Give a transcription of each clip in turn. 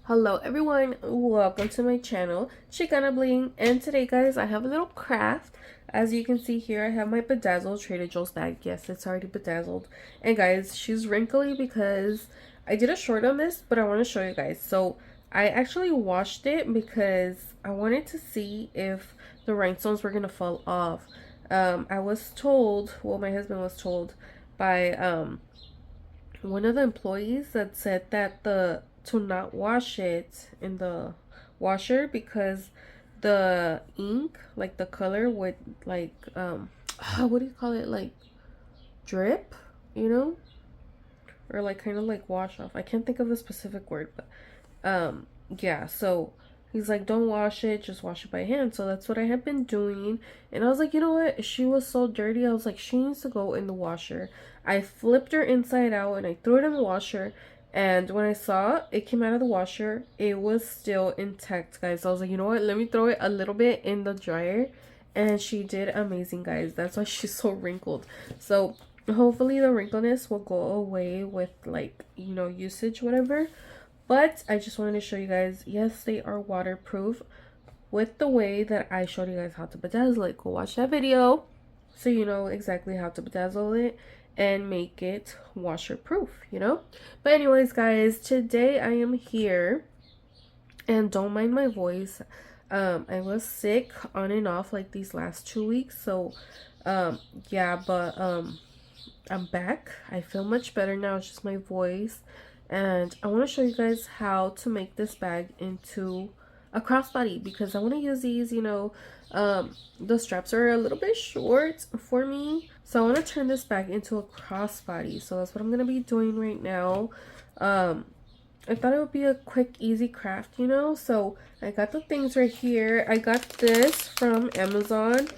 Hello everyone, welcome to my channel, 𝓭𝓸𝓷'𝓽, and today guys I have a little craft. As you can see here, I have my bedazzled 𝓬𝓸𝓷'𝓽 bag. Yes, it's already bedazzled. And guys, she's wrinkly because I did a short on this, but I want to show you guys. So I actually washed it because I wanted to see if the rhinestones were going to fall off. I was told, well, my husband was told by one of the employees that said that to not wash it in the washer because the ink, like the color, would like what do you call it, like drip, you know, or like kind of like wash off. I can't think of the specific word, but yeah, so he's like, don't wash it, just wash it by hand. So that's what I have been doing. And I was like, you know what, she was so dirty, I was like, she needs to go in the washer. I flipped her inside out and I threw it in the washer. And when I saw it came out of the washer, it was still intact, guys. So I was like, you know what, let me throw it a little bit in the dryer. And she did amazing, guys. That's why she's so wrinkled. So hopefully the wrinkleness will go away with, like, you know, usage, whatever. But I just wanted to show you guys, yes, they are waterproof with the way that I showed you guys how to bedazzle it. Go watch that video so you know exactly how to bedazzle it and make it washer proof, you know. But anyways guys, today I am here, and don't mind my voice. I was sick on and off like these last 2 weeks, so yeah, but I'm back. I feel much better now. It's just my voice. And I want to show you guys how to make this bag into a crossbody, because I want to use these, you know, the straps are a little bit short for me, so I want to turn this bag into a crossbody. So that's what I'm going to be doing right now. I thought it would be a quick, easy craft, you know. So I got the things right here. I got this from Amazon.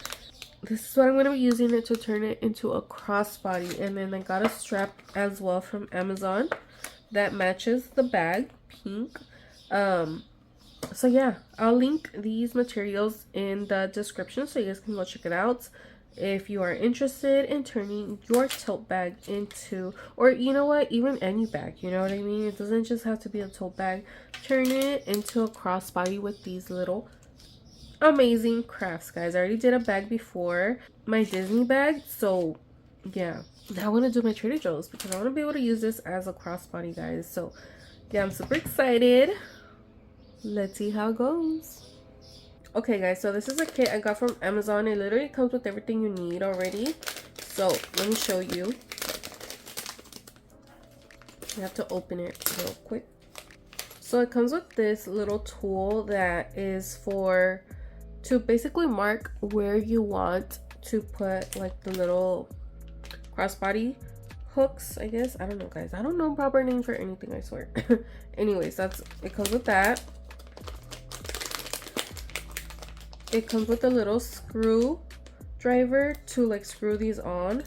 This is what I'm going to be using it to turn it into a crossbody. And then I got a strap as well from Amazon that matches the bag, pink. So yeah, I'll link these materials in the description so you guys can go check it out if you are interested in turning your tote bag into, or you know what, even any bag, you know what I mean. It doesn't just have to be a tote bag. Turn it into a crossbody with these little amazing crafts, guys. I already did a bag before, my Disney bag, so yeah, now I want to do my 𝓬𝓸𝓷'𝓽 because I want to be able to use this as a crossbody, guys. So yeah, I'm super excited. Let's see how it goes. Okay guys, so this is a kit I got from Amazon. It literally comes with everything you need already. So let me show you. You have to open it real quick. So it comes with this little tool that is for to basically mark where you want to put like the little crossbody hooks, I guess. I don't know, guys. I don't know proper name for anything, I swear. Anyways, that's it. Comes with that. It comes with a little screw driver to like screw these on.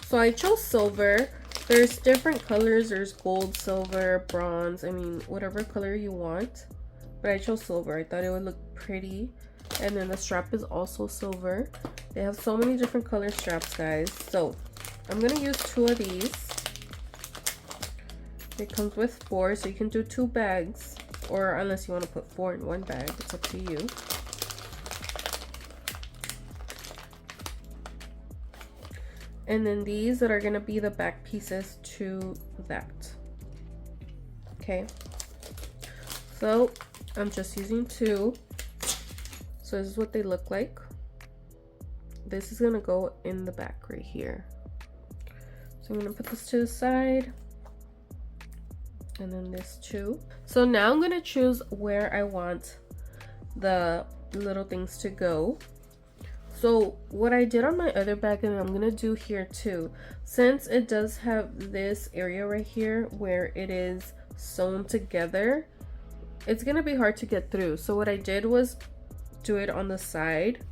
So I chose silver. There's different colors. There's gold, silver, bronze, I mean whatever color you want, but I chose silver. I thought it would look pretty. And then the strap is also silver. They have so many different color straps, guys. So I'm gonna use 2 of these. It comes with 4, so you can do 2 bags, or unless you want to put 4 in 1 bag, it's up to you. And then these that are gonna be the back pieces to that. Okay, so I'm just using 2. So this is what they look like. This is gonna go in the back right here. So I'm gonna put this to the side, and then this too. So now I'm gonna choose where I want the little things to go. So what I did on my other bag, and I'm gonna do here too, since it does have this area right here where it is sewn together, it's gonna be hard to get through. So what I did was do it on the side,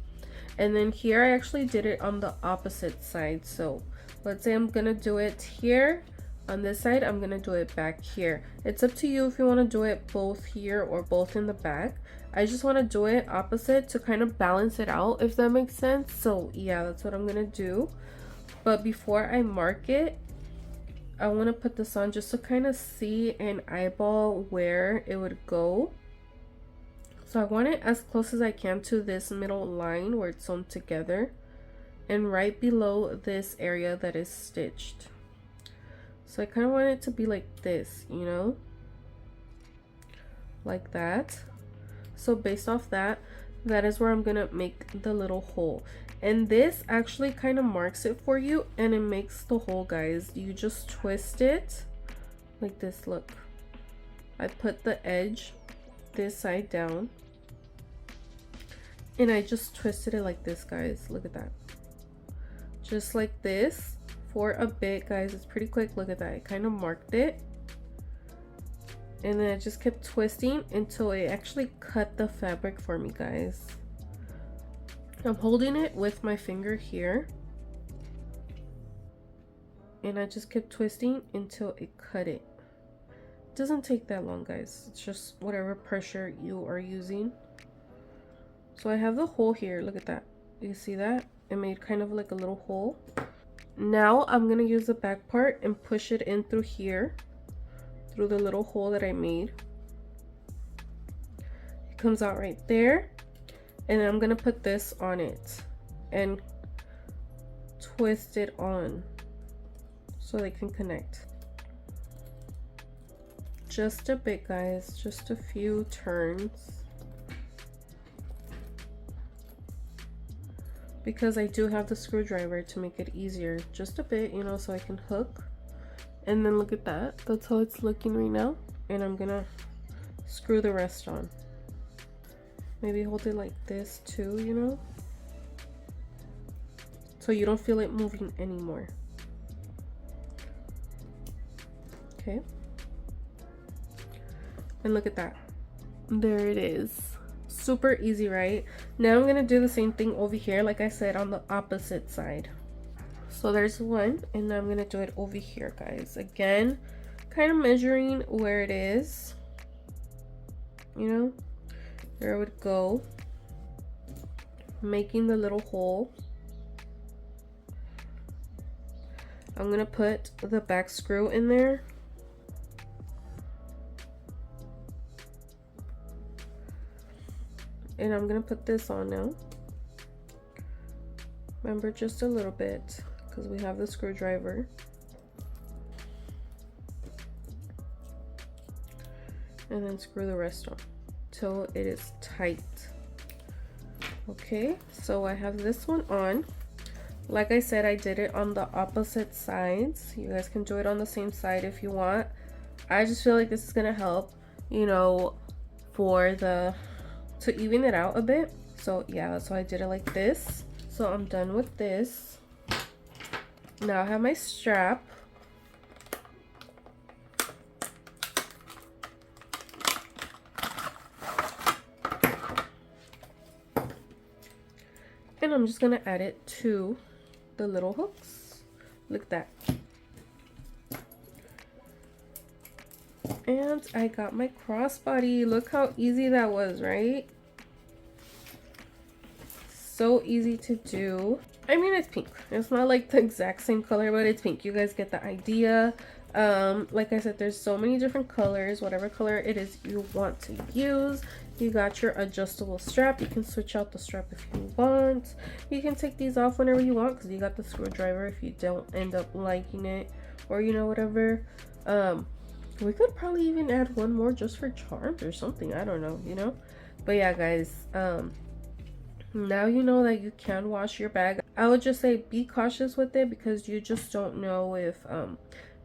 and then here I actually did it on the opposite side. So let's say I'm gonna do it here on this side, I'm gonna do it back here. It's up to you if you want to do it both here or both in the back. I just want to do it opposite to kind of balance it out, if that makes sense. So yeah, that's what I'm gonna do. But before I mark it, I want to put this on just to kind of see and eyeball where it would go. So I want it as close as I can to this middle line where it's sewn together, and right below this area that is stitched. So I kind of want it to be like this, you know, like that. So based off that, that is where I'm gonna make the little hole. And this actually kind of marks it for you, and it makes the hole, guys. You just twist it like this. Look, I put the edge this side down, and I just twisted it like this, guys. Look at that. Just like this for a bit, guys. It's pretty quick. Look at that. I kind of marked it, and then I just kept twisting until it actually cut the fabric for me, guys. I'm holding it with my finger here, and I just kept twisting until it cut it. It doesn't take that long, guys. It's just whatever pressure you are using. So I have the hole here. Look at that. You see that? It made kind of like a little hole. Now I'm gonna use the back part and push it in through here, through the little hole that I made. It comes out right there. And then I'm gonna put this on it and twist it on so they can connect. Just a bit, guys, just a few turns. Because I do have the screwdriver to make it easier. Just a bit, you know, so I can hook. And then look at that. That's how it's looking right now. And I'm gonna screw the rest on. Maybe hold it like this too, you know, so you don't feel it moving anymore. Okay, and look at that. There it is. Super easy, right? Now I'm gonna do the same thing over here, like I said, on the opposite side. So there's one, and now I'm gonna do it over here, guys. Again, kind of measuring where it is, you know, where it would go, making the little hole. I'm gonna put the back screw in there, and I'm gonna put this on now. Remember, just a little bit because we have the screwdriver. And then screw the rest on till it is tight. Okay, so I have this one on. Like I said, I did it on the opposite sides. You guys can do it on the same side if you want. I just feel like this is gonna help, you know, to even it out a bit. So yeah, that's why I did it like this. So I'm done with this. Now I have my strap. And I'm just gonna add it to the little hooks. Look at that. And I got my crossbody. Look how easy that was, right? So easy to do. I mean, it's pink. It's not like the exact same color, but it's pink. You guys get the idea. Like I said, there's so many different colors. Whatever color it is you want to use. You got your adjustable strap. You can switch out the strap if you want. You can take these off whenever you want because you got the screwdriver if you don't end up liking it, or you know, whatever. We could probably even add one more just for charms or something. I don't know, you know. But yeah, guys, now you know that you can wash your bag. I would just say be cautious with it because you just don't know if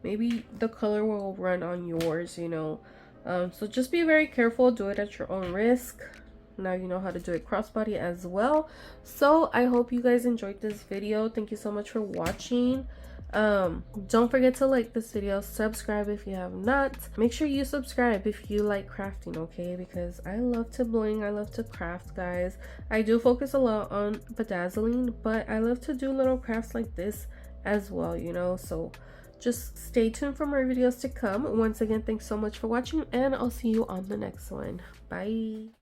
maybe the color will run on yours, you know. So just be very careful. Do it at your own risk. Now you know how to do it crossbody as well. So I hope you guys enjoyed this video. Thank you so much for watching. Don't forget to like this video, subscribe if you have not. Make sure you subscribe if you like crafting, okay? Because I love to bling, I love to craft, guys. I do focus a lot on bedazzling, but I love to do little crafts like this as well, you know. So just stay tuned for more videos to come. Once again, thanks so much for watching, and I'll see you on the next one. Bye.